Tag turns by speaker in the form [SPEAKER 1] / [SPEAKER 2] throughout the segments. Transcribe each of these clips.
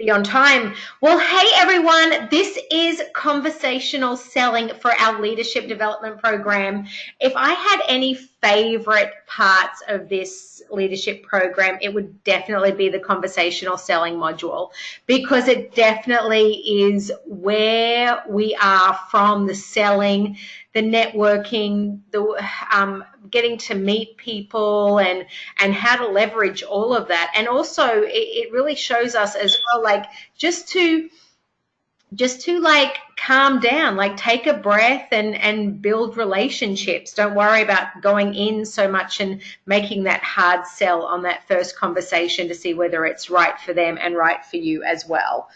[SPEAKER 1] be on time. Well, hey everyone, this is conversational selling for our leadership development program. If I had any favorite parts of this leadership program, it would definitely be the conversational selling module, because it definitely is where we are from the selling, the networking, the getting to meet people and how to leverage all of that. And also it really shows us as well, like just to like calm down, like take a breath and build relationships. Don't worry about going in so much and making that hard sell on that first conversation to see whether it's right for them and right for you as well.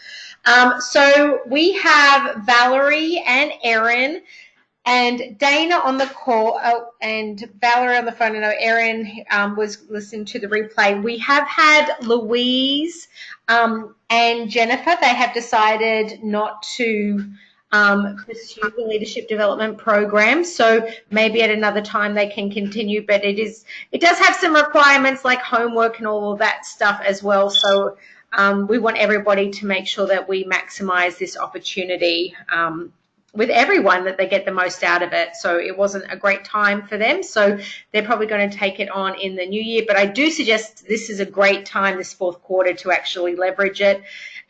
[SPEAKER 1] So we have Valerie and Erin and Dana on the call, and Valerie on the phone. I know Erin was listening to the replay. We have had Louise and Jennifer. They have decided not to pursue the leadership development program, so maybe at another time they can continue. But it does have some requirements like homework and all of that stuff as well. So we want everybody to make sure that we maximize this opportunity with everyone, that they get the most out of it. So it wasn't a great time for them, so they're probably going to take it on in the new year. But I do suggest this is a great time, this fourth quarter, to actually leverage it.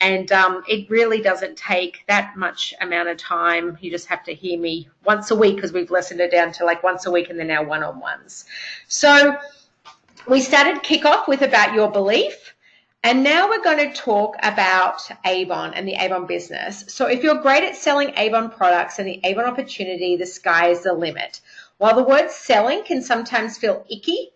[SPEAKER 1] And it really doesn't take that much amount of time. You just have to hear me once a week, because we've lessened it down to like once a week, and they're now one-on-ones. So we started kickoff with about your belief. And now we're going to talk about Avon and the Avon business. So if you're great at selling Avon products and the Avon opportunity, the sky is the limit. While the word selling can sometimes feel icky,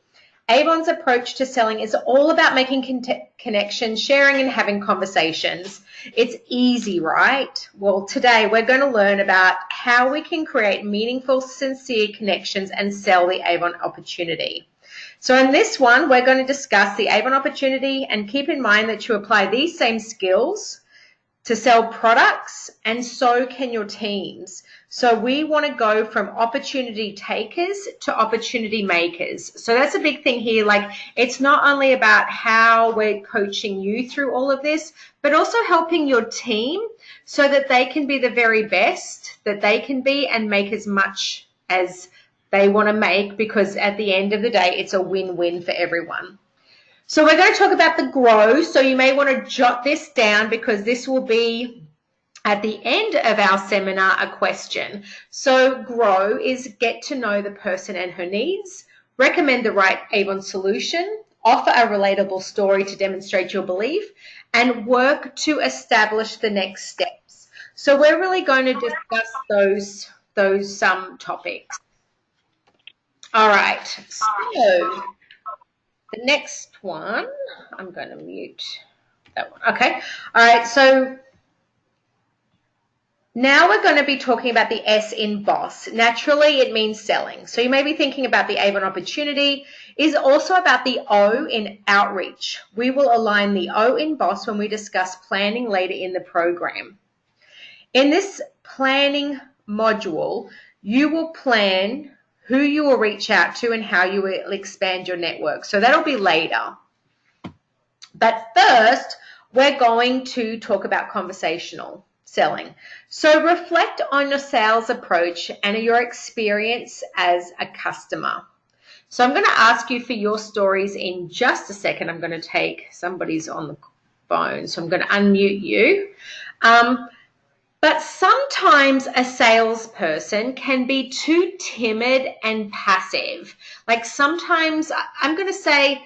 [SPEAKER 1] Avon's approach to selling is all about making connections, sharing, and having conversations. It's easy, right? Well, today we're going to learn about how we can create meaningful, sincere connections and sell the Avon opportunity. So in this one, we're going to discuss the Avon opportunity, and keep in mind that you apply these same skills to sell products, and so can your teams. So we want to go from opportunity takers to opportunity makers. So that's a big thing here. Like, it's not only about how we're coaching you through all of this, but also helping your team so that they can be the very best that they can be and make as much as they want to make, because at the end of the day, it's a win-win for everyone. So we're going to talk about the grow. So you may want to jot this down, because this will be at the end of our seminar a question. So grow is get to know the person and her needs, recommend the right Avon solution, offer a relatable story to demonstrate your belief, and work to establish the next steps. So we're really going to discuss those topics. All right, so the next one, I'm going to mute that one. Okay, all right, so now we're going to be talking about the S in boss. Naturally, it means selling. So you may be thinking about the Avon opportunity is also about the O in outreach. We will align the O in boss when we discuss planning later in the program. In this planning module, you will plan who you will reach out to and how you will expand your network. So that'll be later. But first, we're going to talk about conversational selling. So reflect on your sales approach and your experience as a customer. So I'm going to ask you for your stories in just a second. I'm going to take somebody's on the phone, so I'm going to unmute you. But sometimes a salesperson can be too timid and passive. Like sometimes, I'm going to say,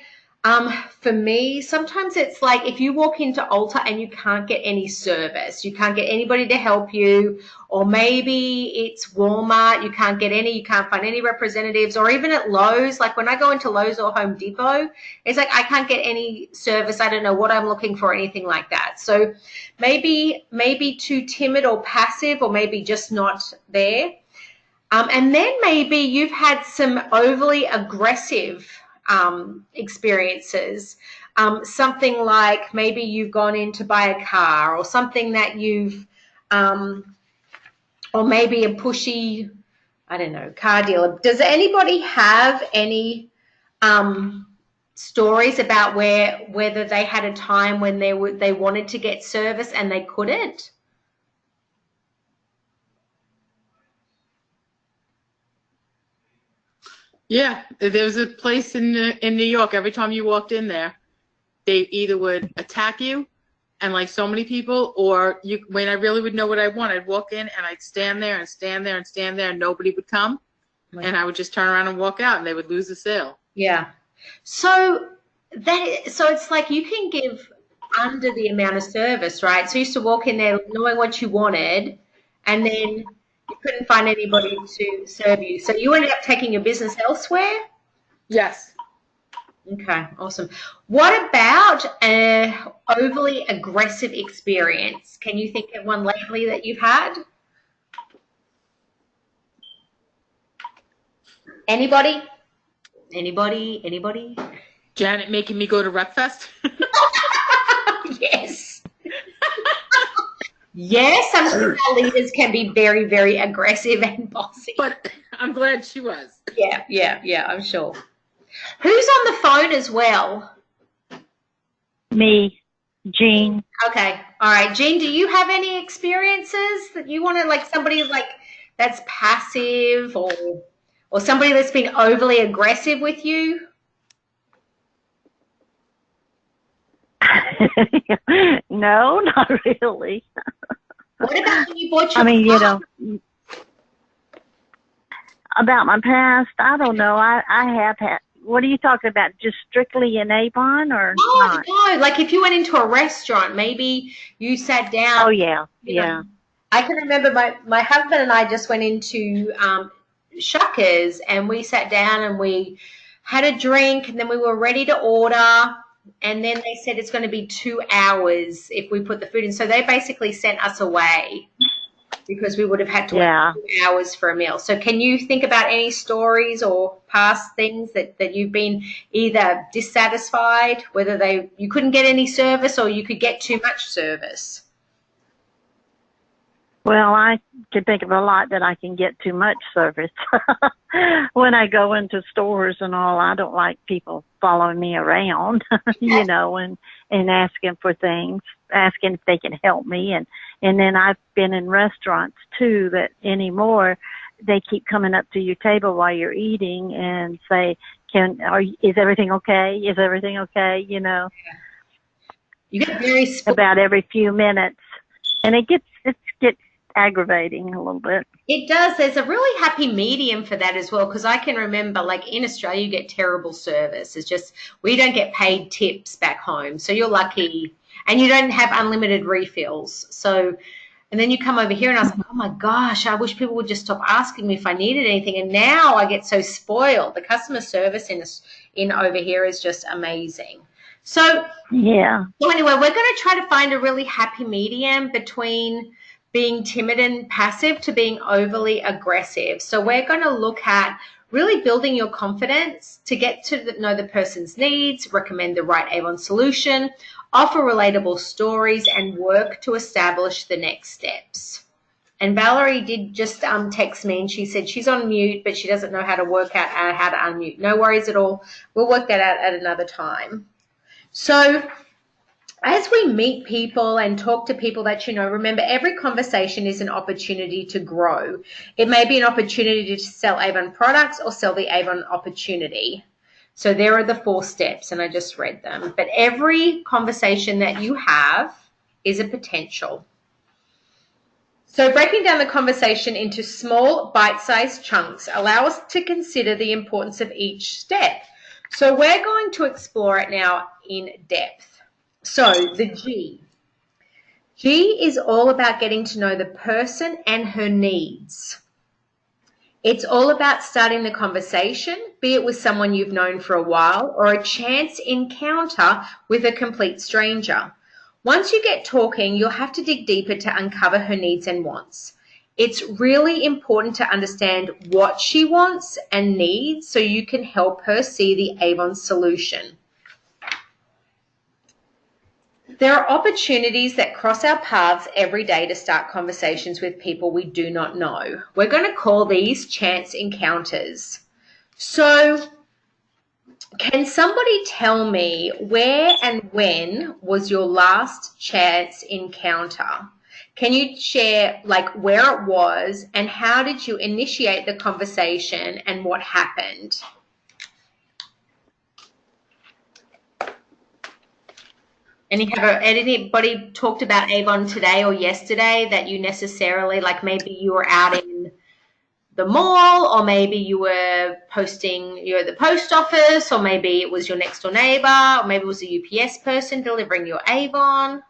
[SPEAKER 1] for me, sometimes it's like if you walk into Ulta and you can't get any service, you can't get anybody to help you, or maybe it's Walmart, you can't find any representatives, or even at Lowe's, like when I go into Lowe's or Home Depot, it's like I can't get any service, I don't know what I'm looking for, or anything like that. So maybe too timid or passive, or maybe just not there. And then maybe you've had some overly aggressive experiences, something like maybe you've gone in to buy a car, or something that you've or maybe a pushy, I don't know, car dealer. Does anybody have any stories about whether they had a time when they wanted to get service and they couldn't?
[SPEAKER 2] Yeah, there was a place in New York. Every time you walked in there, they either would attack you, and like so many people, or when I really would know what I want, I'd walk in and I'd stand there and stand there and stand there, and nobody would come, and I would just turn around and walk out, and they would lose the sale.
[SPEAKER 1] Yeah. So it's like you can give under the amount of service, right? So you used to walk in there knowing what you wanted, and then you couldn't find anybody to serve you. So you ended up taking your business elsewhere?
[SPEAKER 2] Yes.
[SPEAKER 1] Okay, awesome. What about an overly aggressive experience? Can you think of one lately that you've had? Anybody? Anybody?
[SPEAKER 2] Janet making me go to RepFest.
[SPEAKER 1] Yes. Yes, sometimes our leaders can be very, very aggressive and bossy.
[SPEAKER 2] But I'm glad she was.
[SPEAKER 1] Yeah, I'm sure. Who's on the phone as well?
[SPEAKER 3] Me, Jean.
[SPEAKER 1] Okay, all right. Jean, do you have any experiences that you want to, like somebody like that's passive or somebody that's been overly aggressive with you?
[SPEAKER 3] No, not really.
[SPEAKER 1] What about when you bought your
[SPEAKER 3] I mean,
[SPEAKER 1] car?
[SPEAKER 3] About my past, I don't know. I have had. What are you talking about? Just strictly in Avon or not?
[SPEAKER 1] No. Like if you went into a restaurant, maybe you sat down.
[SPEAKER 3] Oh yeah,
[SPEAKER 1] you know,
[SPEAKER 3] yeah.
[SPEAKER 1] I can remember my husband and I just went into Shuckers and we sat down and we had a drink and then we were ready to order. And then they said it's going to be 2 hours if we put the food in. So they basically sent us away because we would have had to wait 2 hours for a meal. So can you think about any stories or past things that you've been either dissatisfied, whether you couldn't get any service or you could get too much service?
[SPEAKER 3] Well, I can think of a lot that I can get too much service. When I go into stores and all, I don't like people following me around, and asking for things, asking if they can help me. And then I've been in restaurants too that anymore, they keep coming up to your table while you're eating and say, is everything okay? Is everything okay?
[SPEAKER 1] You get very
[SPEAKER 3] about every few minutes. And it gets aggravating a little bit.
[SPEAKER 1] It does. There's a really happy medium for that as well, because I can remember, like in Australia, you get terrible service. It's just we don't get paid tips back home, so you're lucky, and you don't have unlimited refills. So, and then you come over here, and I was like, oh my gosh, I wish people would just stop asking me if I needed anything. And now I get so spoiled. The customer service in over here is just amazing. So
[SPEAKER 3] yeah.
[SPEAKER 1] So anyway, we're going to try to find a really happy medium between being timid and passive to being overly aggressive. So we're going to look at really building your confidence to get to know the person's needs, recommend the right Avon solution, offer relatable stories, and work to establish the next steps. And Valerie did just text me, and she said she's on mute, but she doesn't know how to work out how to unmute. No worries at all. We'll work that out at another time. So as we meet people and talk to people that remember every conversation is an opportunity to grow. It may be an opportunity to sell Avon products or sell the Avon opportunity. So there are the 4 steps, and I just read them. But every conversation that you have is a potential. So breaking down the conversation into small bite-sized chunks allow us to consider the importance of each step. So we're going to explore it now in depth. So the G. G is all about getting to know the person and her needs. It's all about starting the conversation, be it with someone you've known for a while or a chance encounter with a complete stranger. Once you get talking, you'll have to dig deeper to uncover her needs and wants. It's really important to understand what she wants and needs so you can help her see the Avon solution. There are opportunities that cross our paths every day to start conversations with people we do not know. We're going to call these chance encounters. So Can somebody tell me where and when was your last chance encounter? Can you share like where it was and how did you initiate the conversation and what happened? Anybody talked about Avon today or yesterday that you necessarily, like maybe you were out in the mall, or maybe you were posting, you're at the post office, or maybe it was your next door neighbor, or maybe it was a UPS person delivering your Avon.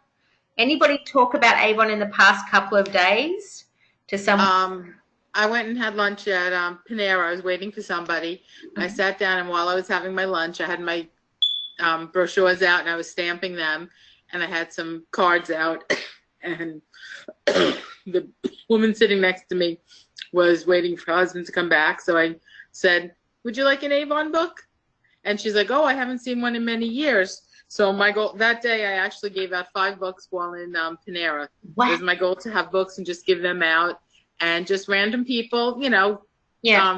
[SPEAKER 1] Anybody talk about Avon in the past couple of days to someone?
[SPEAKER 2] I went and had lunch at Panera. I was waiting for somebody. I sat down, and while I was having my lunch, I had my brochures out, and I was stamping them, and I had some cards out, and the woman sitting next to me was waiting for her husband to come back. So I said, "Would you like an Avon book?" And she's like, "Oh, I haven't seen one in many years." So my goal that day, I actually gave out 5 books while in Panera.
[SPEAKER 1] Wow.
[SPEAKER 2] It was my goal to have books and just give them out, and just random people,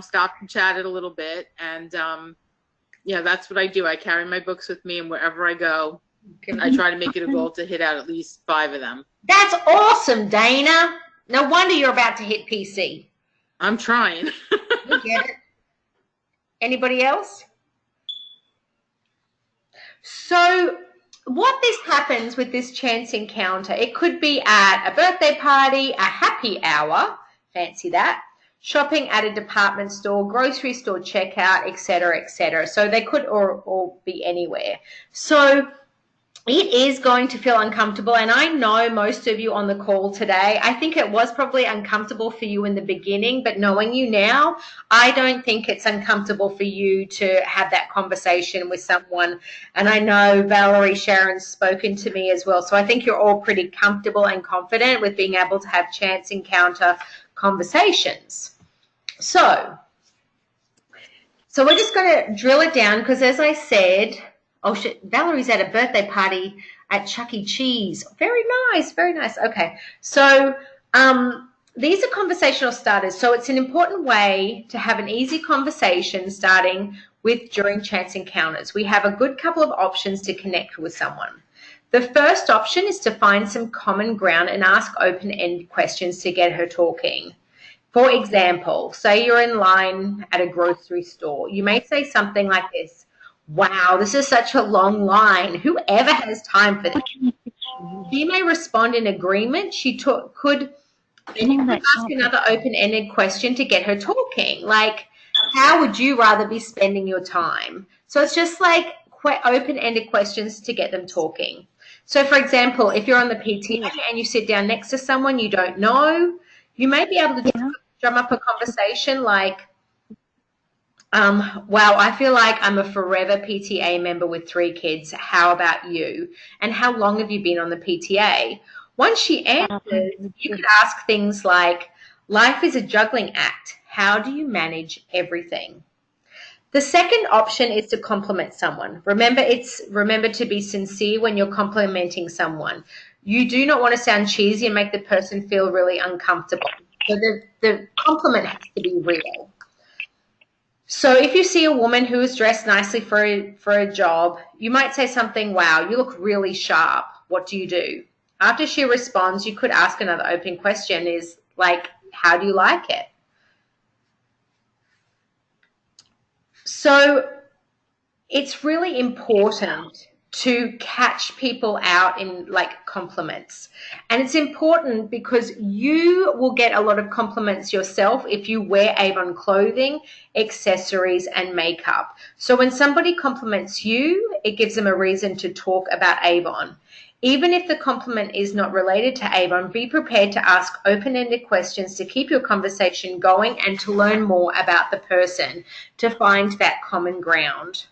[SPEAKER 2] stopped and chatted a little bit. And that's what I do. I carry my books with me, and wherever I go, I try to make it a goal to hit out at least 5 of them.
[SPEAKER 1] That's awesome, Dana. No wonder you're about to hit PC.
[SPEAKER 2] I'm trying.
[SPEAKER 1] You get it. Anybody else? So what this happens with this chance encounter, it could be at a birthday party, a happy hour, fancy that, shopping at a department store, grocery store checkout, etc., etc. So they could or be anywhere. So it is going to feel uncomfortable, and I know most of you on the call today, I think it was probably uncomfortable for you in the beginning, but knowing you now, I don't think it's uncomfortable for you to have that conversation with someone. And I know Valerie, Sharon's spoken to me as well, so I think you're all pretty comfortable and confident with being able to have chance encounter conversations. So we're just going to drill it down because, as I said, oh shit, Valerie's at a birthday party at Chuck E. Cheese. Very nice, very nice. Okay, so these are conversational starters. So it's an important way to have an easy conversation starting with during chance encounters. We have a good couple of options to connect with someone. The first option is to find some common ground and ask open-ended questions to get her talking. For example, say you're in line at a grocery store. You may say something like this: "Wow, this is such a long line. Whoever has time for this?" She may respond in agreement. Then you could ask another open-ended question to get her talking, like, "How would you rather be spending your time?" So it's just like open-ended questions to get them talking. So, for example, if you're on the PTA and you sit down next to someone you don't know, you may be able to drum up a conversation like, "Wow, I feel like I'm a forever PTA member with 3 kids. How about you? And how long have you been on the PTA?" Once she answers, you could ask things like, "Life is a juggling act. How do you manage everything?" The second option is to compliment someone. Remember to be sincere when you're complimenting someone. You do not want to sound cheesy and make the person feel really uncomfortable. So the compliment has to be real. So if you see a woman who is dressed nicely for a job, you might say something, "Wow, you look really sharp. What do you do?" After she responds, you could ask another open question is like, "How do you like it?" So it's really important to catch people out in like compliments. And it's important because you will get a lot of compliments yourself if you wear Avon clothing, accessories, and makeup. So when somebody compliments you, it gives them a reason to talk about Avon. Even if the compliment is not related to Avon, be prepared to ask open-ended questions to keep your conversation going and to learn more about the person to find that common ground.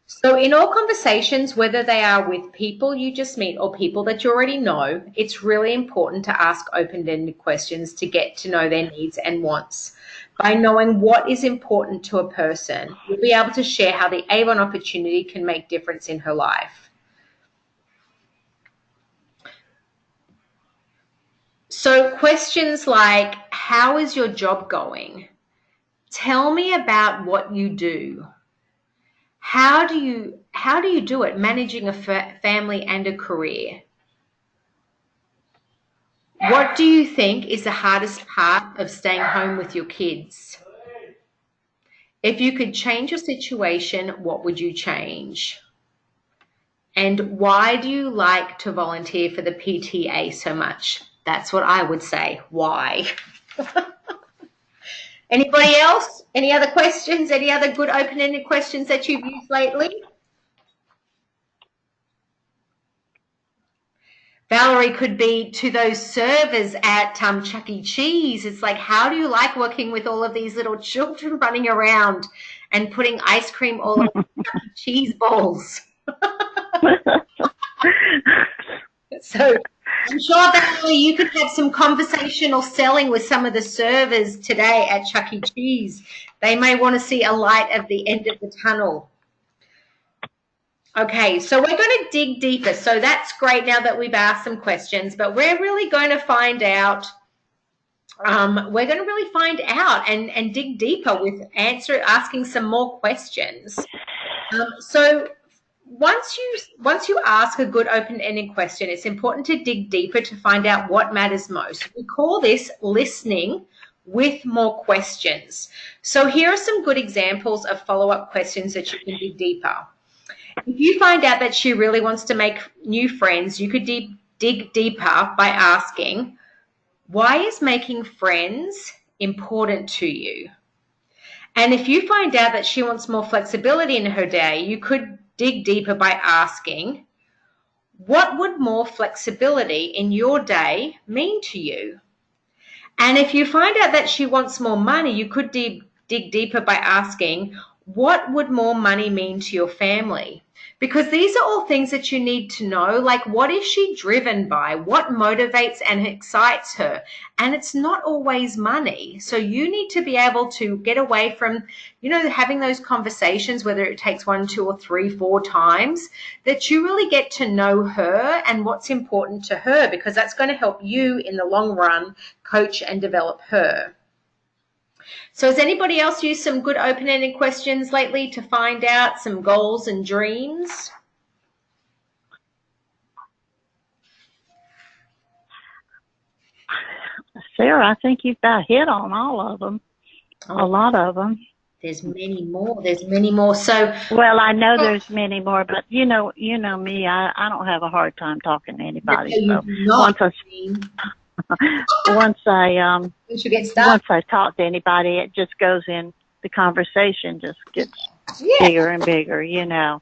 [SPEAKER 1] So in all conversations, whether they are with people you just meet or people that you already know, it's really important to ask open-ended questions to get to know their needs and wants. By knowing what is important to a person, you'll be able to share how the Avon opportunity can make difference in her life. So questions like, "How is your job going? Tell me about what you do. how do you do it, managing a family and a career? What do you think is the hardest part of staying home with your kids? If you could change your situation, what would you change? And why do you like to volunteer for the PTA so much? That's what I would say. Why? Anybody else? Any other questions? Any other good open-ended questions that you've used lately? Valerie could be to those servers at Chuck E. Cheese. It's like, how do you like working with all of these little children running around and putting ice cream all over Chuck E. Cheese bowls? So I'm sure, Valerie, you could have some conversational selling with some of the servers today at Chuck E. Cheese. They may want to see a light at the end of the tunnel. Okay, so we're going to dig deeper. So that's great now that we've asked some questions, but we're really going to find out, and dig deeper with asking some more questions. So once you ask a good open-ended question, it's important to dig deeper to find out what matters most. We call this listening with more questions. So here are some good examples of follow-up questions that you can dig deeper. If you find out that she really wants to make new friends, you could dig deeper by asking, why is making friends important to you? And if you find out that she wants more flexibility in her day, you could dig deeper by asking, what would more flexibility in your day mean to you? And if you find out that she wants more money, you could dig deeper by asking, what would more money mean to your family? Because these are all things that you need to know, like what is she driven by? What motivates and excites her? And it's not always money. So you need to be able to get away from, having those conversations, whether it takes 1, 2, or 3, 4 times, that you really get to know her and what's important to her, because that's going to help you in the long run coach and develop her. So has anybody else used some good open-ended questions lately to find out some goals and dreams?
[SPEAKER 3] Sarah, I think you've got hit on all of them, a lot of them.
[SPEAKER 1] There's many more. So,
[SPEAKER 3] well, I know there's many more, but you know me, I don't have a hard time talking to anybody. So once I talk to anybody, it just goes in, the conversation just gets bigger and bigger, Yeah.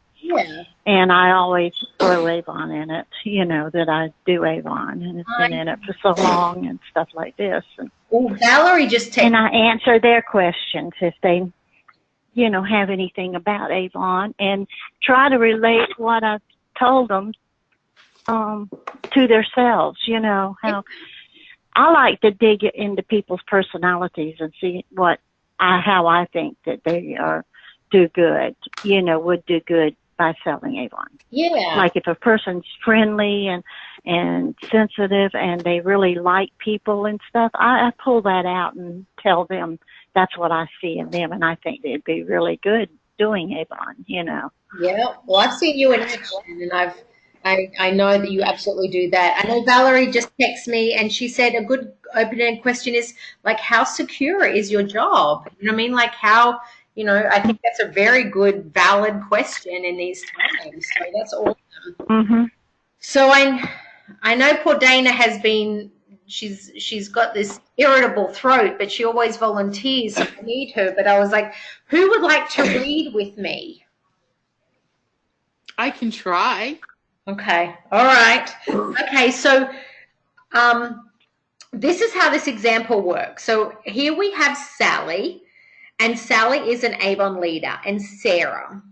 [SPEAKER 3] And I always throw Avon in it, that I do Avon, and it's been in it for so long and stuff like this. And,
[SPEAKER 1] Valerie just
[SPEAKER 3] and I answer their questions if they, have anything about Avon, and try to relate what I've told them to themselves, how I like to dig into people's personalities and see how I think that they do good, would do good by selling Avon.
[SPEAKER 1] Yeah.
[SPEAKER 3] Like if a person's friendly and sensitive and they really like people and stuff, I pull that out and tell them that's what I see in them, and I think they'd be really good doing Avon,
[SPEAKER 1] Yeah. Well, I've seen you in action, and I know that you absolutely do that. I know Valerie just texted me and she said a good open-ended question is like, how secure is your job? You know what I mean? Like how, I think that's a very good, valid question in these times. So that's awesome.
[SPEAKER 3] Mm-hmm.
[SPEAKER 1] So I know poor Dana has been, she's got this irritable throat, but she always volunteers, so I need her. But I was like, who would like to read with me?
[SPEAKER 2] I can try.
[SPEAKER 1] Okay. All right. Okay. So this is how this example works. So here we have Sally, and Sally is an Avon leader, and Sarah.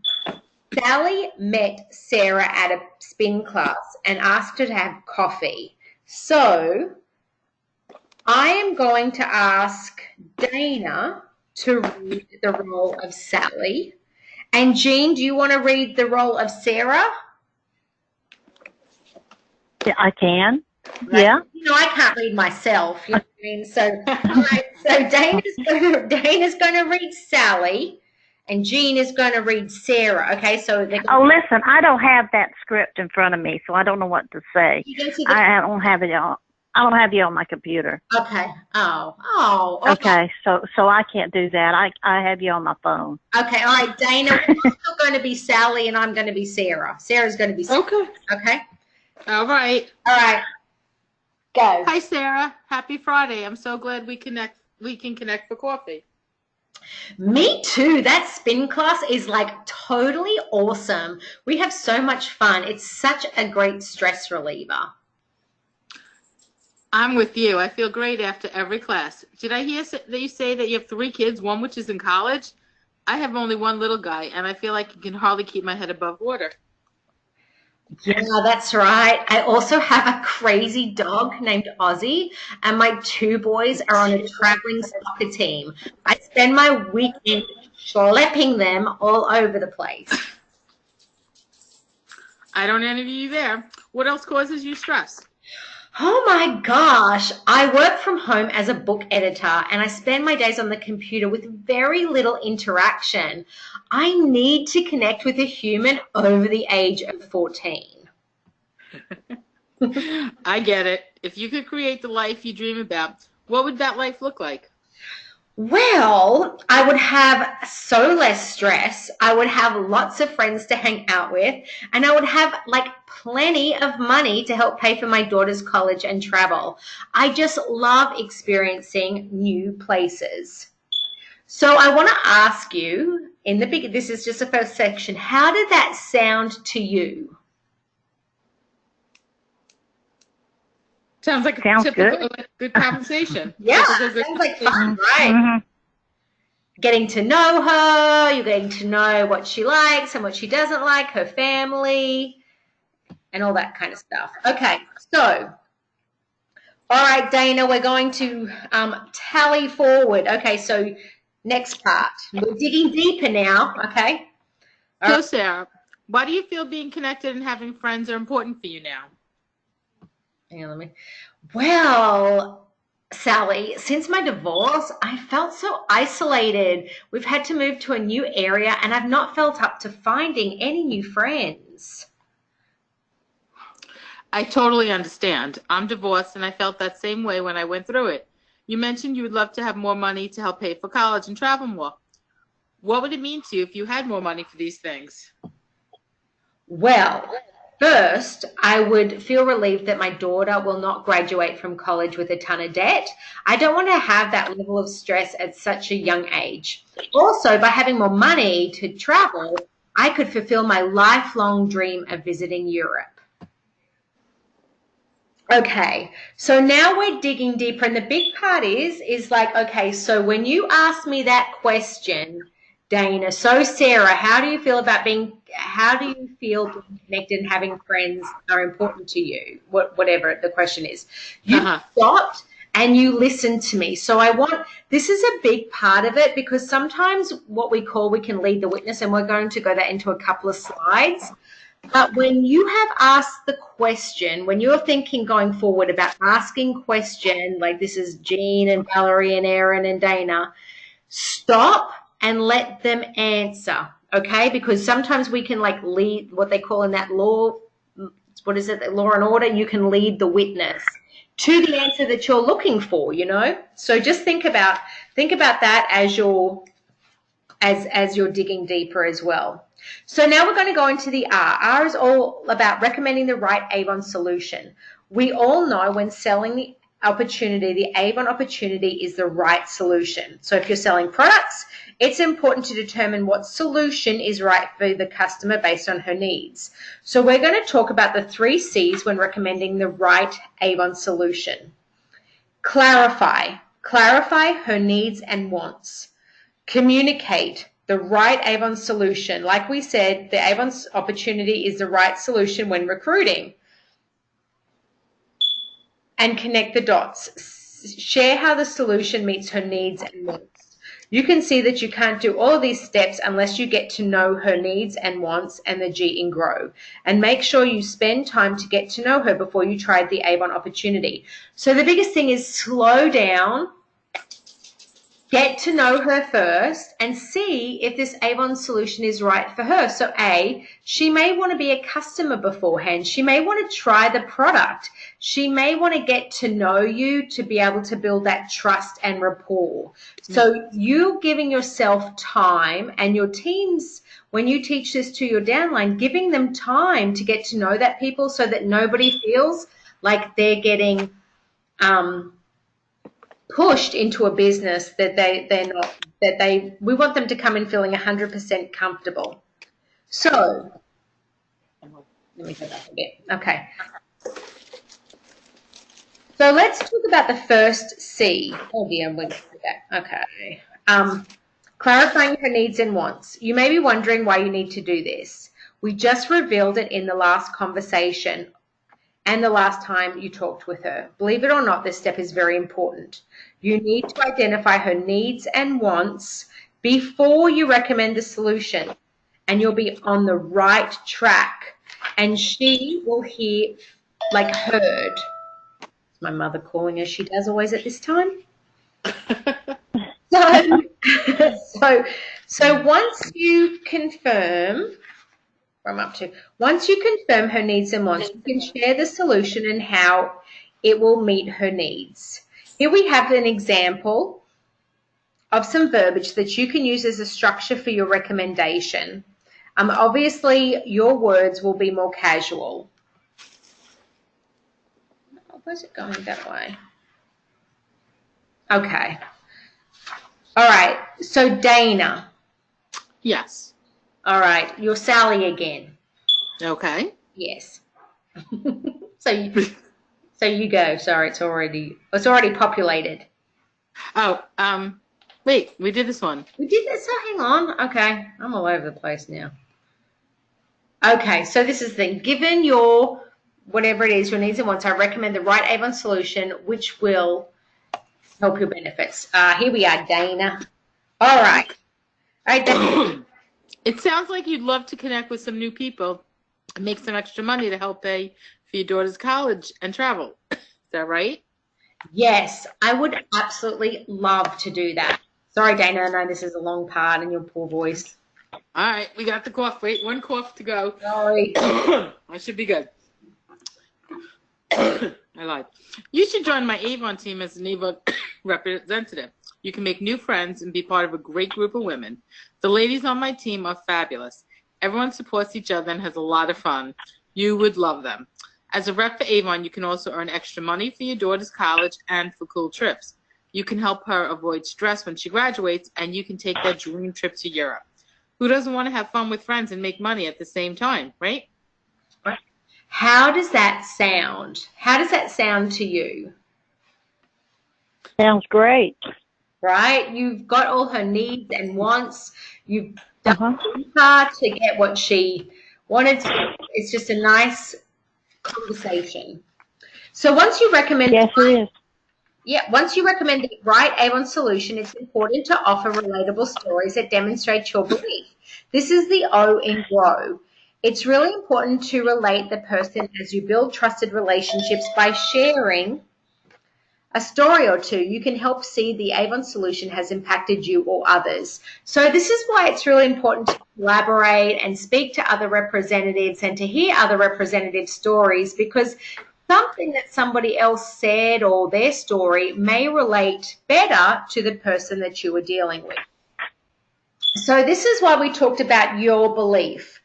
[SPEAKER 1] Sally met Sarah at a spin class and asked her to have coffee. So I am going to ask Dana to read the role of Sally. And Jean, do you want to read the role of Sarah?
[SPEAKER 3] Yeah, I can. Yeah.
[SPEAKER 1] I can't read myself. You know what I mean? So, all right, so Dana's going to read Sally, and Jean is going to read Sarah. Okay, so
[SPEAKER 3] Oh, listen, I don't have that script in front of me, so I don't know what to say. I don't have it on. I don't have you on my computer.
[SPEAKER 1] Okay. Oh.
[SPEAKER 3] Okay, so I can't do that. I have you on my phone.
[SPEAKER 1] Okay. All right, Dana. We're still going to be Sally, and I'm going to be Sarah. Sarah's going to be Sarah.
[SPEAKER 2] Okay.
[SPEAKER 1] Okay.
[SPEAKER 2] All right.
[SPEAKER 1] All right. Go.
[SPEAKER 2] Hi, Sarah. Happy Friday. I'm so glad we can connect for coffee.
[SPEAKER 1] Me too. That spin class is like totally awesome. We have so much fun. It's such a great stress reliever.
[SPEAKER 2] I'm with you. I feel great after every class. Did I hear that you say that you have 3 kids, one which is in college? I have only one little guy, and I feel like I can hardly keep my head above water.
[SPEAKER 1] Yeah, that's right. I also have a crazy dog named Ozzy, and my 2 boys are on a traveling soccer team. I spend my weekend schlepping them all over the place.
[SPEAKER 2] I don't envy you there. What else causes you stress?
[SPEAKER 1] Oh my gosh, I work from home as a book editor and I spend my days on the computer with very little interaction. I need to connect with a human over the age of 14.
[SPEAKER 2] I get it. If you could create the life you dream about, what would that life look like?
[SPEAKER 1] Well, I would have so less stress. I would have lots of friends to hang out with, and I would have like plenty of money to help pay for my daughter's college and travel. I just love experiencing new places. So I want to ask you this is just the first section. How did that sound to you?
[SPEAKER 2] Sounds like good conversation.
[SPEAKER 1] Yeah, sounds like fun, right? Mm-hmm. Getting to know her, you're getting to know what she likes and what she doesn't like, her family, and all that kind of stuff. Okay, so, all right, Dana, we're going to tally forward. Okay, so next part. We're digging deeper now, okay?
[SPEAKER 2] So, Sarah, why do you feel being connected and having friends are important for you now?
[SPEAKER 1] Hang on, Well, Sally, since my divorce, I felt so isolated. We've had to move to a new area and I've not felt up to finding any new friends.
[SPEAKER 2] I totally understand. I'm divorced and I felt that same way when I went through it. You mentioned you would love to have more money to help pay for college and travel more. What would it mean to you if you had more money for these things?
[SPEAKER 1] Well, first, I would feel relieved that my daughter will not graduate from college with a ton of debt. I don't want to have that level of stress at such a young age. Also, by having more money to travel, I could fulfill my lifelong dream of visiting Europe. Okay, so now we're digging deeper, and the big part is like, okay, so when you ask me that question, Dana, so Sarah, how do you feel being connected and having friends are important to you? Whatever the question is. You stopped and you listened to me. So this is a big part of it because sometimes we can lead the witness, and we're going to go that into a couple of slides. But when you have asked the question, when you're thinking going forward about asking question, like this is Jean and Valerie and Erin and Dana, stop and let them answer, okay? Because sometimes we can like lead what they call in that law, law and order, you can lead the witness to the answer that you're looking for, So just think about that as you're digging deeper as well. So now we're going to go into the R. R is all about recommending the right Avon solution. We all know when selling the opportunity, the Avon opportunity is the right solution. So if you're selling products, it's important to determine what solution is right for the customer based on her needs. So we're going to talk about the 3 C's when recommending the right Avon solution. Clarify her needs and wants. Communicate the right Avon solution. Like we said, the Avon opportunity is the right solution when recruiting. And connect the dots. Share how the solution meets her needs and wants. You can see that you can't do all of these steps unless you get to know her needs and wants and the G in grow. And make sure you spend time to get to know her before you try the Avon opportunity. So the biggest thing is slow down get to know her first and see if this Avon solution is right for her. So she may want to be a customer beforehand. She may want to try the product. She may want to get to know you to be able to build that trust and rapport. So you giving yourself time, and your teams, when you teach this to your downline, giving them time to get to know that people so that nobody feels like they're getting pushed into a business that we want them to come in feeling 100% comfortable. So let me go back a bit. Okay. So let's talk about the first C. Oh dear, I'm going to do that. Okay. Clarifying her needs and wants. You may be wondering why you need to do this. We just revealed it in the last conversation and the last time you talked with her. Believe it or not, this step is very important. You need to identify her needs and wants before you recommend a solution, and you'll be on the right track, and she will hear, like, heard. It's my mother calling, as she does always at this time. So once you confirm, where I'm up to, once you confirm her needs and wants, you can share the solution and how it will meet her needs. Here we have an example of some verbiage that you can use as a structure for your recommendation. Obviously, your words will be more casual. Oh, where's it going that way? Okay. All right. So, Dana.
[SPEAKER 2] Yes.
[SPEAKER 1] All right. You're Sally again.
[SPEAKER 2] Okay.
[SPEAKER 1] Yes. So you go. Sorry, it's already populated.
[SPEAKER 2] Oh, wait, we did this one.
[SPEAKER 1] We did this. So hang on. Okay, I'm all over the place now. Okay, so this is the thing. Given your whatever it is, your needs and wants, I recommend the right Avon solution, which will help your benefits. Here we are, Dana. All right. All right, Dana.
[SPEAKER 2] It sounds like you'd love to connect with some new people and make some extra money to help pay for your daughter's college and travel. Is that right?
[SPEAKER 1] Yes, I would absolutely love to do that. Sorry, Dana, I know this is a long part and your poor voice.
[SPEAKER 2] All right, we got the cough. Wait, one cough to go.
[SPEAKER 1] Sorry.
[SPEAKER 2] I should be good. I lied. You should join my Avon team as an Avon representative. You can make new friends and be part of a great group of women. The ladies on my team are fabulous. Everyone supports each other and has a lot of fun. You would love them. As a rep for Avon, you can also earn extra money for your daughter's college and for cool trips. You can help her avoid stress when she graduates, and you can take that dream trip to Europe. Who doesn't want to have fun with friends and make money at the same time, right?
[SPEAKER 1] How does that sound? How does that sound to you?
[SPEAKER 3] Sounds great.
[SPEAKER 1] Right? You've got all her needs and wants. You've done her to get what she wanted to. It's just a nice conversation. So once you recommend once you recommend the right Avon solution, it's important to offer relatable stories that demonstrate your belief. This is the O in grow. It's really important to relate the person as you build trusted relationships by sharing a story or two. You can help see the Avon solution has impacted you or others. So this is why it's really important to collaborate and speak to other representatives and to hear other representative stories, because something that somebody else said or their story may relate better to the person that you are dealing with. So this is why we talked about your belief.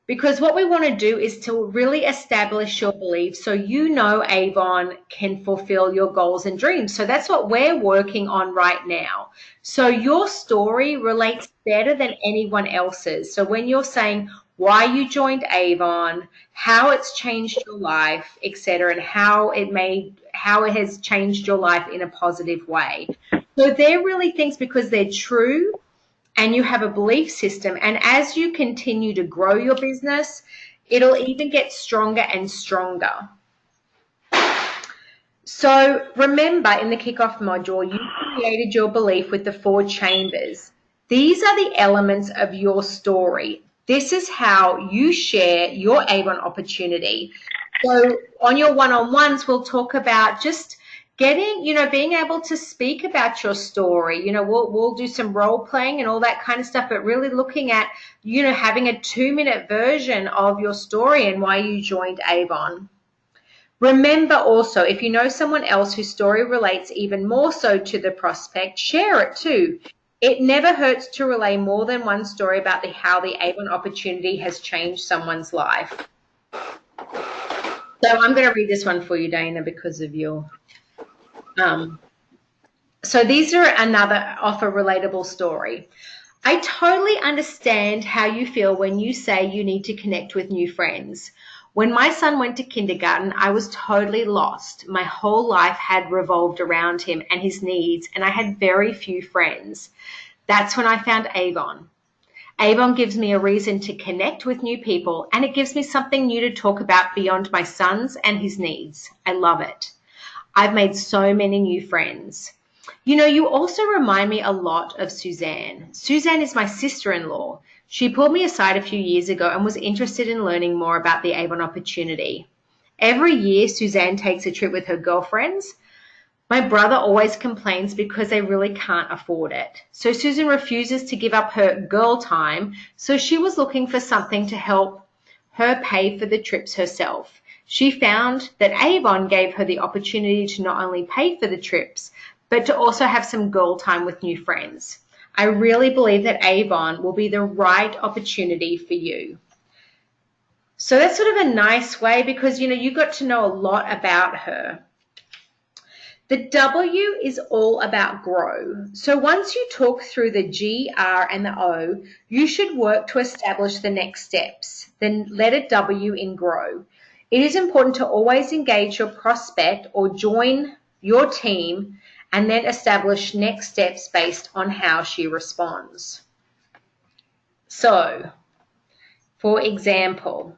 [SPEAKER 1] Because what we want to do is to really establish your beliefs so you know Avon can fulfill your goals and dreams. So that's what we're working on right now. So your story relates better than anyone else's. So when you're saying why you joined Avon, how it's changed your life, etc., and how it has changed your life in a positive way. So they're really things because they're true. And you have a belief system. And as you continue to grow your business, it'll even get stronger and stronger. So remember, in the kickoff module, you created your belief with the 4 chambers. These are the elements of your story. This is how you share your Avon opportunity. So on your one-on-ones, we'll talk about just being able to speak about your story. We'll do some role playing and all that kind of stuff, but really looking at, having a 2-minute version of your story and why you joined Avon. Remember also, if you know someone else whose story relates even more so to the prospect, share it too. It never hurts to relay more than one story about how the Avon opportunity has changed someone's life. So I'm going to read this one for you, Dana, because of your... So these are another offer relatable story. I totally understand how you feel when you say you need to connect with new friends. When my son went to kindergarten, I was totally lost. My whole life had revolved around him and his needs, and I had very few friends. That's when I found Avon. Avon gives me a reason to connect with new people, and it gives me something new to talk about beyond my son's and his needs. I love it. I've made so many new friends. You also remind me a lot of Suzanne. Suzanne is my sister-in-law. She pulled me aside a few years ago and was interested in learning more about the Avon opportunity. Every year, Suzanne takes a trip with her girlfriends. My brother always complains because they really can't afford it. So Susan refuses to give up her girl time, so she was looking for something to help her pay for the trips herself. She found that Avon gave her the opportunity to not only pay for the trips, but to also have some girl time with new friends. I really believe that Avon will be the right opportunity for you. So that's sort of a nice way because, you got to know a lot about her. The W is all about grow. So once you talk through the G, R, and the O, you should work to establish the next steps. Then letter W in grow. It is important to always engage your prospect or join your team and then establish next steps based on how she responds. So, for example,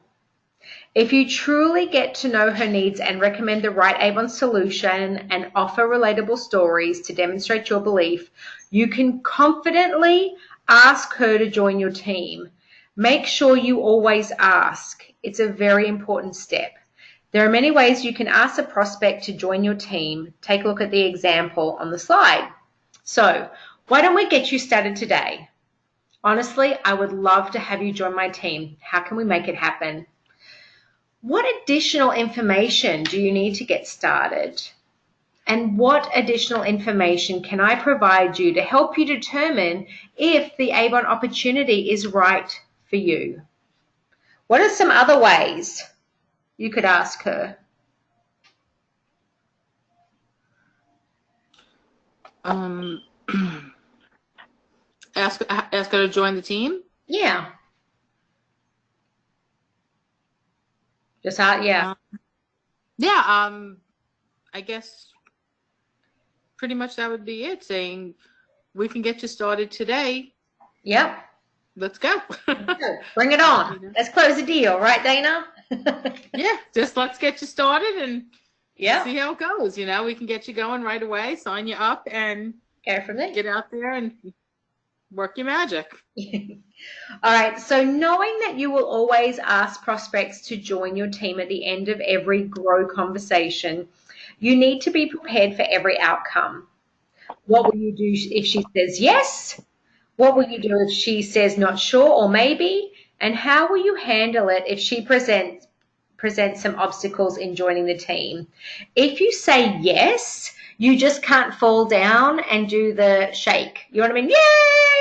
[SPEAKER 1] if you truly get to know her needs and recommend the right Avon solution and offer relatable stories to demonstrate your belief, you can confidently ask her to join your team. Make sure you always ask. It's a very important step. There are many ways you can ask a prospect to join your team. Take a look at the example on the slide. So, why don't we get you started today? Honestly, I would love to have you join my team. How can we make it happen? What additional information do you need to get started? And what additional information can I provide you to help you determine if the Avon opportunity is right for you? What are some other ways you could ask her?
[SPEAKER 2] Ask her to join the team?
[SPEAKER 1] Yeah. Yeah.
[SPEAKER 2] I guess pretty much that would be it, saying we can get you started today.
[SPEAKER 1] Yep.
[SPEAKER 2] Let's go.
[SPEAKER 1] Bring it on. Let's close the deal, right, Dana?
[SPEAKER 2] Yeah, just let's get you started and
[SPEAKER 1] yeah,
[SPEAKER 2] see how it goes. We can get you going right away, sign you up, and
[SPEAKER 1] go from there.
[SPEAKER 2] Get out there and work your magic.
[SPEAKER 1] All right, so knowing that you will always ask prospects to join your team at the end of every grow conversation, you need to be prepared for every outcome. What will you do if she says yes? What will you do if she says not sure or maybe? And how will you handle it if she presents some obstacles in joining the team? If you say yes, you just can't fall down and do the shake. You know what I mean? Yay!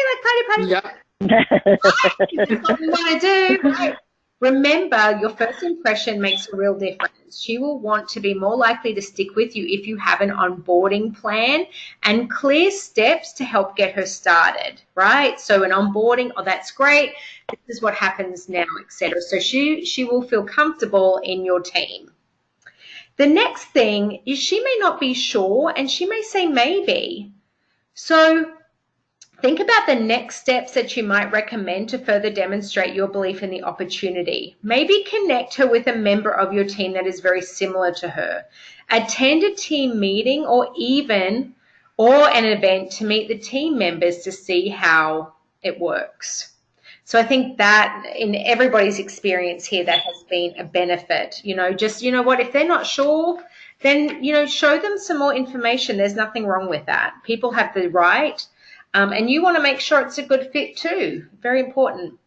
[SPEAKER 1] Like party.
[SPEAKER 2] Yep.
[SPEAKER 1] That's what we want to do, right? Remember, your first impression makes a real difference. She will want to be more likely to stick with you if you have an onboarding plan and clear steps to help get her started, right? So an onboarding, oh, that's great. This is what happens now, etc. So she will feel comfortable in your team. The next thing is she may not be sure and she may say maybe. So think about the next steps that you might recommend to further demonstrate your belief in the opportunity. Maybe connect her with a member of your team that is very similar to her. Attend a team meeting or an event to meet the team members to see how it works. So I think that in everybody's experience here, that has been a benefit. If they're not sure, then, show them some more information. There's nothing wrong with that. People have the right, and you want to make sure it's a good fit too. Very important.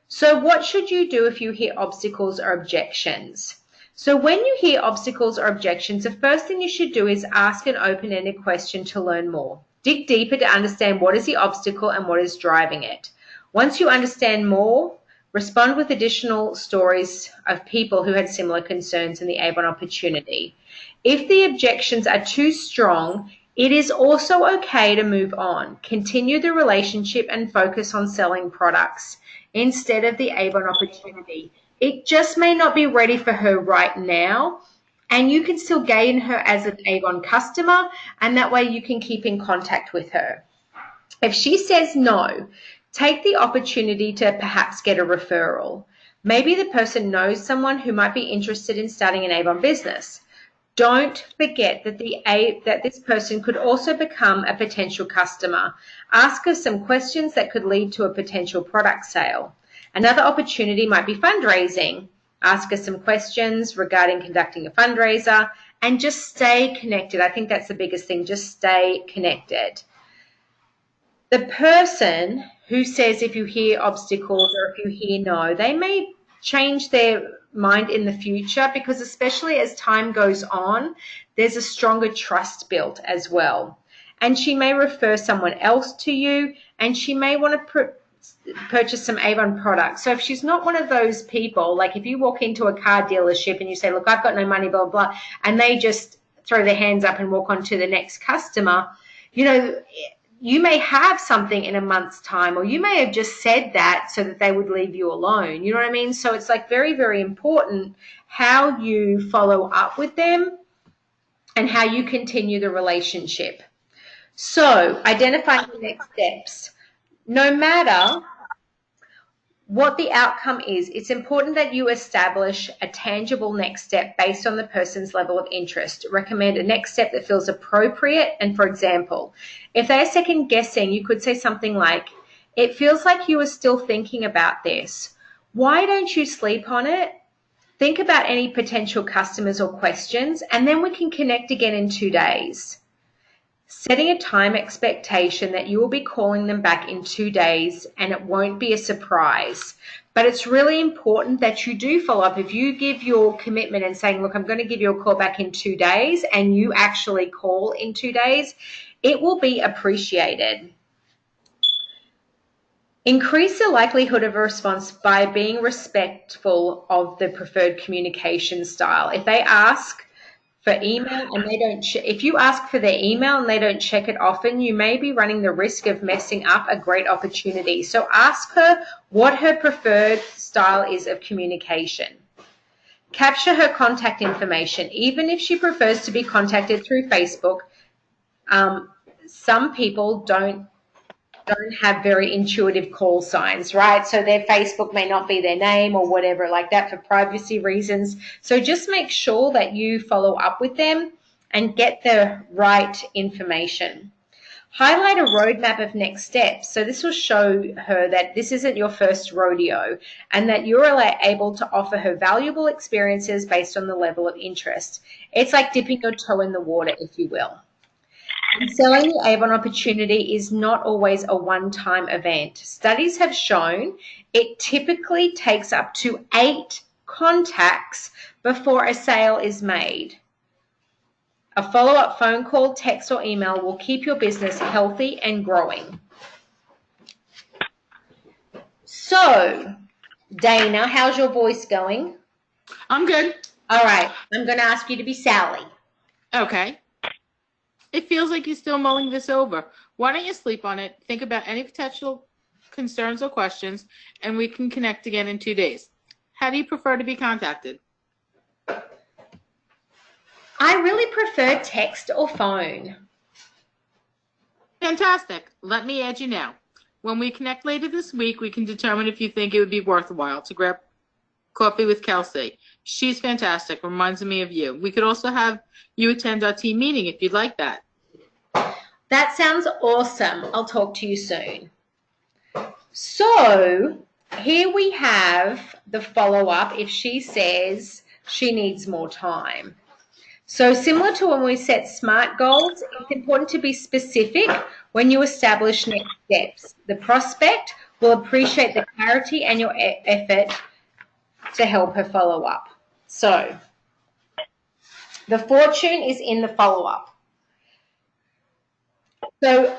[SPEAKER 1] So what should you do if you hear obstacles or objections? So when you hear obstacles or objections, the first thing you should do is ask an open-ended question to learn more. Dig deeper to understand what is the obstacle and what is driving it. Once you understand more, respond with additional stories of people who had similar concerns in the Avon opportunity. If the objections are too strong, it is also okay to move on. Continue the relationship and focus on selling products instead of the Avon opportunity. It just may not be ready for her right now, and you can still gain her as an Avon customer, and that way you can keep in contact with her. If she says no, take the opportunity to perhaps get a referral. Maybe the person knows someone who might be interested in starting an Avon business. Don't forget that this person could also become a potential customer. Ask her some questions that could lead to a potential product sale. Another opportunity might be fundraising. Ask her some questions regarding conducting a fundraiser and just stay connected. I think that's the biggest thing, just stay connected. The person who says if you hear obstacles or if you hear no, they may change their mind in the future, because especially as time goes on, there's a stronger trust built as well. And she may refer someone else to you, and she may want to purchase some Avon products. So if she's not one of those people, like if you walk into a car dealership and you say, look, I've got no money, blah, blah, and they just throw their hands up and walk on to the next customer, you may have something in a month's time, or you may have just said that so that they would leave you alone. You know what I mean? So it's like very, very important how you follow up with them and how you continue the relationship. So identifying the next steps. No matter what the outcome is, it's important that you establish a tangible next step based on the person's level of interest. Recommend a next step that feels appropriate. And for example, if they're second guessing, you could say something like, it feels like you are still thinking about this. Why don't you sleep on it? Think about any potential customers or questions, and then we can connect again in 2 days. Setting a time expectation that you will be calling them back in 2 days, and it won't be a surprise. But it's really important that you do follow up. If you give your commitment and saying, look, I'm going to give you a call back in 2 days, and you actually call in 2 days, it will be appreciated. Increase the likelihood of a response by being respectful of the preferred communication style. If they ask for email and they don't if you ask for their email and they don't check it often, you may be running the risk of messing up a great opportunity. So ask her what her preferred style is of communication. Capture her contact information. Even if she prefers to be contacted through Facebook, some people don't have very intuitive call signs, right? So their Facebook may not be their name or whatever like that for privacy reasons. So just make sure that you follow up with them and get the right information. Highlight a roadmap of next steps. So this will show her that this isn't your first rodeo and that you're able to offer her valuable experiences based on the level of interest. It's like dipping your toe in the water, if you will. And selling the Avon opportunity is not always a one-time event. Studies have shown it typically takes up to 8 contacts before a sale is made. A follow-up phone call, text, or email will keep your business healthy and growing. So, Dana, how's your voice going?
[SPEAKER 2] I'm good.
[SPEAKER 1] All right. I'm going to ask you to be Sally.
[SPEAKER 2] Okay. It feels like you're still mulling this over. Why don't you sleep on it, think about any potential concerns or questions, and we can connect again in 2 days. How do you prefer to be contacted?
[SPEAKER 1] I really prefer text or phone.
[SPEAKER 2] Fantastic. Let me add you now. When we connect later this week, we can determine if you think it would be worthwhile to grab coffee with Kelsey. She's fantastic. Reminds me of you. We could also have you attend our team meeting if you'd like that.
[SPEAKER 1] That sounds awesome. I'll talk to you soon. So here we have the follow-up if she says she needs more time. So similar to when we set SMART goals, it's important to be specific when you establish next steps. The prospect will appreciate the clarity and your effort to help her follow up. So the fortune is in the follow-up. So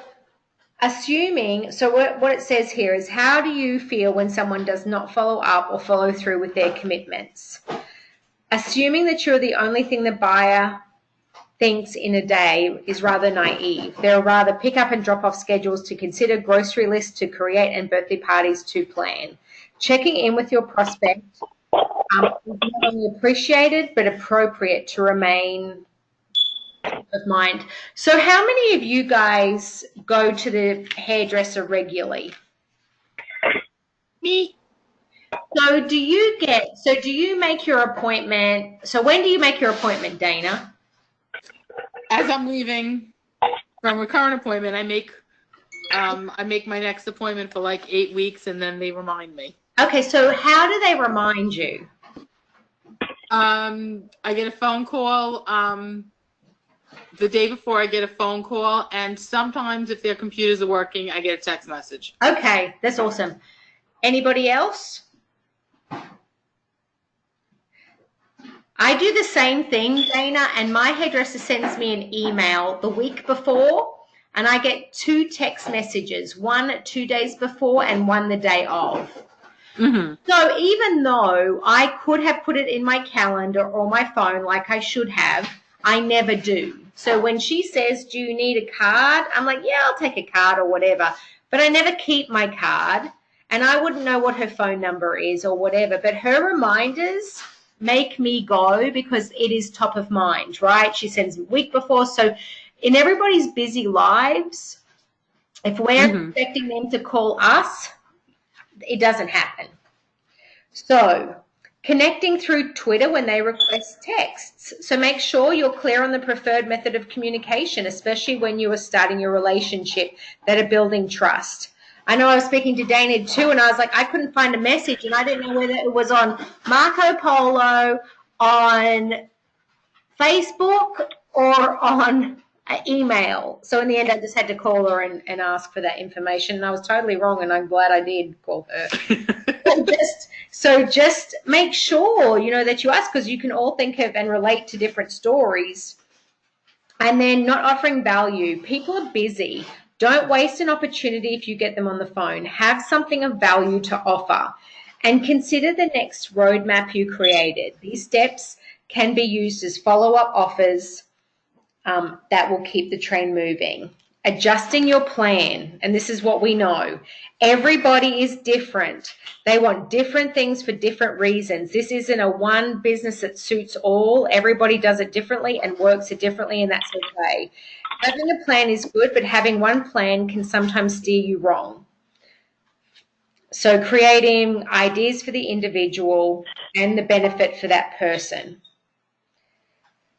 [SPEAKER 1] what it says here is, how do you feel when someone does not follow up or follow through with their commitments? Assuming that you're the only thing the buyer thinks in a day is rather naive. There are rather pick up and drop off schedules to consider, grocery lists to create, and birthday parties to plan. Checking in with your prospect is not only appreciated but appropriate to remain of mind. So how many of you guys go to the hairdresser regularly?
[SPEAKER 2] Me.
[SPEAKER 1] So do you make your appointment? So when do you make your appointment, Dana?
[SPEAKER 2] As I'm leaving from a current appointment, I make my next appointment for like 8 weeks, and then they remind me.
[SPEAKER 1] Okay, so how do they remind you?
[SPEAKER 2] I get a phone call. The day before, I get a phone call, and sometimes if their computers are working, I get a text message.
[SPEAKER 1] Okay, that's awesome. Anybody else? I do the same thing, Dana, and my hairdresser sends me an email the week before, and I get 2 text messages, one 2 days before and one the day of. Mm-hmm. So even though I could have put it in my calendar or my phone like I should have, I never do. So when she says, do you need a card? I'm like, yeah, I'll take a card or whatever. But I never keep my card, and I wouldn't know what her phone number is or whatever. But her reminders make me go because it is top of mind, right? She sends a week before. So in everybody's busy lives, if we're expecting them to call us, it doesn't happen. So connecting through Twitter when they request texts. So make sure you're clear on the preferred method of communication, especially when you are starting your relationship that are building trust. I know I was speaking to Dana too, and I was like, I couldn't find a message, and I didn't know whether it was on Marco Polo, on Facebook, or on email. So in the end, I just had to call her and ask for that information, and I was totally wrong, and I'm glad I did call her. So just make sure, that you ask, because you can all think of and relate to different stories. And then not offering value. People are busy. Don't waste an opportunity if you get them on the phone. Have something of value to offer. And consider the next roadmap you created. These steps can be used as follow-up offers that will keep the train moving. Adjusting your plan, and this is what we know. Everybody is different. They want different things for different reasons. This isn't a one business that suits all. Everybody does it differently and works it differently, and that's okay. Having a plan is good, but having one plan can sometimes steer you wrong. So creating ideas for the individual and the benefit for that person.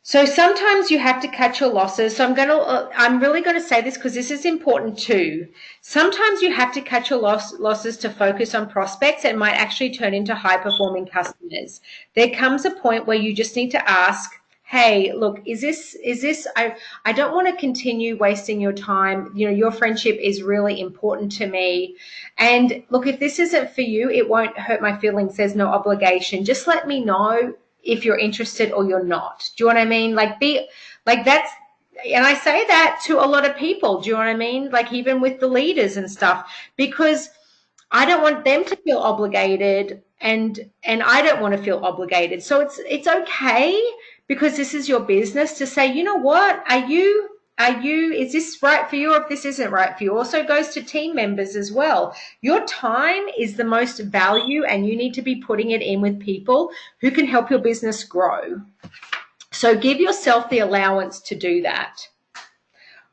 [SPEAKER 1] So sometimes you have to cut your losses. So I'm really going to say this because this is important too. Sometimes you have to cut your losses to focus on prospects and might actually turn into high-performing customers. There comes a point where you just need to ask, hey, look, is this, I don't want to continue wasting your time. Your friendship is really important to me. And look, if this isn't for you, it won't hurt my feelings. There's no obligation. Just let me know if you're interested or you're not. Do you know what I mean? That's, and I say that to a lot of people. Do you know what I mean? Like even with the leaders and stuff, because I don't want them to feel obligated and I don't want to feel obligated. So it's okay, because this is your business, to say, you know what, is this right for you, or if this isn't right for you? Also goes to team members as well. Your time is the most value, and you need to be putting it in with people who can help your business grow. So give yourself the allowance to do that.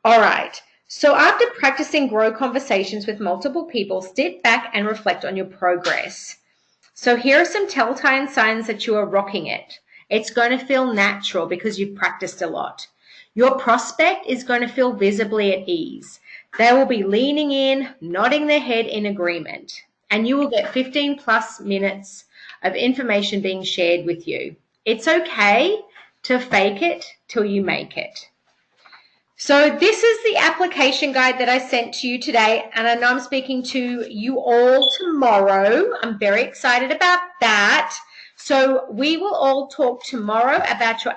[SPEAKER 1] All right. So after practicing grow conversations with multiple people, step back and reflect on your progress. So here are some telltale signs that you are rocking it. It's going to feel natural because you've practiced a lot. Your prospect is going to feel visibly at ease. They will be leaning in, nodding their head in agreement, and you will get 15 plus minutes of information being shared with you. It's okay to fake it till you make it. So this is the application guide that I sent to you today, and I know I'm speaking to you all tomorrow. I'm very excited about that. So we will all talk tomorrow about your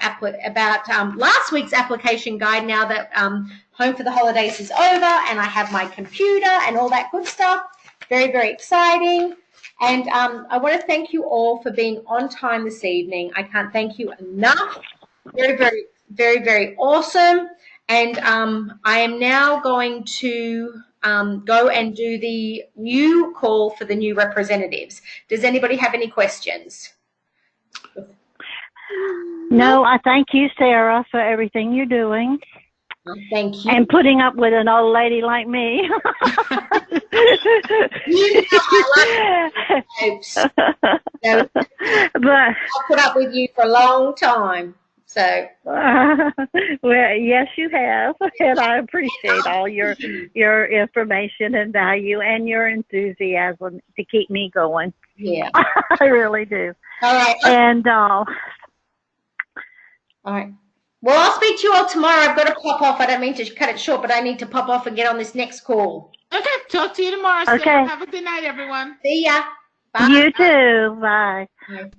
[SPEAKER 1] last week's application guide now that Home for the Holidays is over and I have my computer and all that good stuff. Very, very exciting. And I want to thank you all for being on time this evening. I can't thank you enough. Very, very, very, very awesome. And I am now going to go and do the new call for the new representatives. Does anybody have any questions?
[SPEAKER 3] No, I thank you, Sarah, for everything you're doing.
[SPEAKER 1] Thank you.
[SPEAKER 3] And putting up with an old lady like me.
[SPEAKER 1] You know I love you.
[SPEAKER 3] But
[SPEAKER 1] I've put up with you for a long time. So
[SPEAKER 3] well, yes, you have, and I appreciate all your information and value and your enthusiasm to keep me going.
[SPEAKER 1] Yeah,
[SPEAKER 3] I really do.
[SPEAKER 1] All right.
[SPEAKER 3] And
[SPEAKER 1] all right. Well, I'll speak to you all tomorrow. I've got to pop off. I don't mean to cut it short, but I need to pop off and get on this next call.
[SPEAKER 2] Okay, talk to you tomorrow.
[SPEAKER 3] Okay.
[SPEAKER 2] Sarah. Have a good night, everyone.
[SPEAKER 1] See ya. Bye.
[SPEAKER 3] You too. Bye.
[SPEAKER 1] Bye.